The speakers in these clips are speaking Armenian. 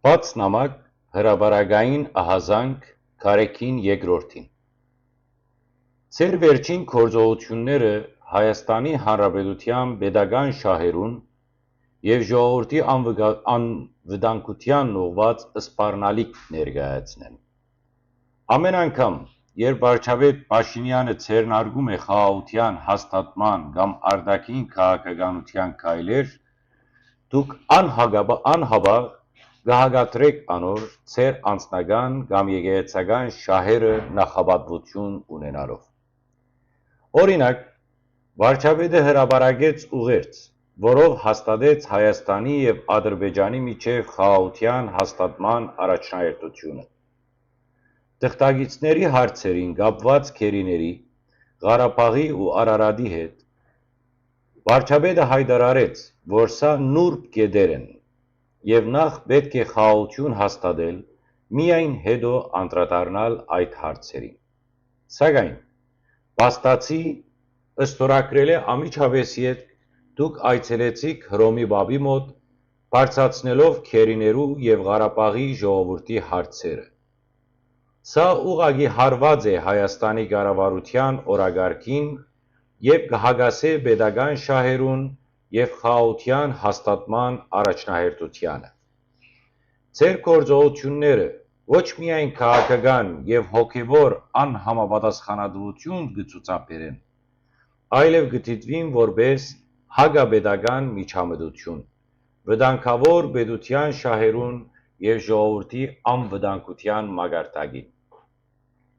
Բաց նամակ հրաբարագային ահազանգ Գարեգին Երկրորդին Ձեր վերջին գործողությունները Հայաստանի Հանրապետության պետական շահերուն և ժողովրդի անվտանգությանն ուղղված սպառնալիք ներկայացնեն։ Ամեն անգամ, երբ վարչապետ Փաշինյանը ձեռնարկում է խաղաղության հաստատման կամ արտաքին քաղաքականության քայլեր, դուք անհապաղ կհակադրեք անոր ձեր անձնական կամ եկեղեցական շահերը նախապատվություն ունենալով։ Օրինակ, վարչապետը հրապարակեց ուղերձ, որով հաստատեց Հայաստանի և Ադրբեջանի միջև խաղաղության հաստատման առաջնահերթությունը։ Թղթակիցների հարցերին կապված գերիների, Ղարաբաղի ու Արարատի հետ, վարչապետը հայտարարեց, որ սա նուրբ կետեր են, և նախ պետք է խաղաղություն հաստատել, միայն հետո անդրադառնալ այդ հարցերին։ Սակայն, փաստացի, ստորագրել է անմիջապես ետք դուք այցելեցիք Հռոմի Պապի մոտ, բարձրացնելով գերիներու և Ղարաբաղի ժողովրդի հարցերը։ Սա ուղղակի հարված է Հայաստանի կառավարության օրակարգին և կհակասի պետական շահերուն և խաղաղության հաստատման առաջնահերթությանը։ Ձեր գործողությունները ոչ միայն քաղաքական և հոգևոր անհամապատասխանատվություն կցուցաբերեն, այլև կդիտվին որպես հակապետական միջամտություն, վտանգավոր պետության շահերուն և ժողովրդի անվտանգության մակարդակին։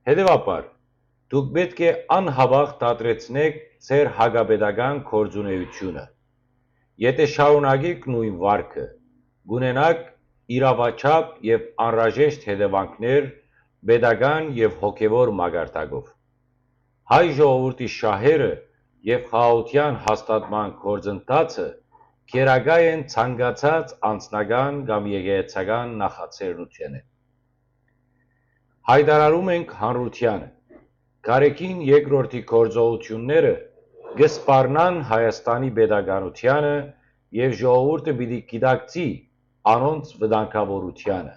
Հետևաբար, դուք պետք է անհապաղ դադրեցնեք ձեր հակապետական գործունեությունը։ Եթե շարունակեք նույն վարքը, կունենաք իրավաչափ և անհրաժեշտ հետևանքներ պետական և հոգևոր մակարդակով։ Հայ ժողովրդի շահերը և խաղաղության հաստատման գործընթացը գերակա են ցանկացած անձնական կամ եկեղեցական նախաձեռնութենէ։ Հայտարարում ենք հանրությանը. Գարեգին Երկրորդի գործողությունները կսպառնան Հայաստանի պետականությանը և ժողովուրդը պիտի գիտակցի անոնց վտանգավորությանը։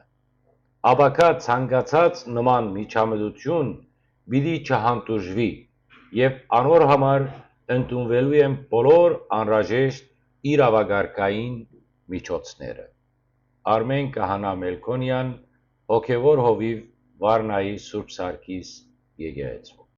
Ապագա ցանկացած նման միջամտություն պիտի չհանդուրժվի, և անոր համար ընդունվելու են բոլոր անհրաժեշտ իրավակարգային միջոցները։ Արմեն Քահանա Մելքոնյան, հոգևոր հովիվ Վարնայի Սուրբ Սարգիս եկեղեցու։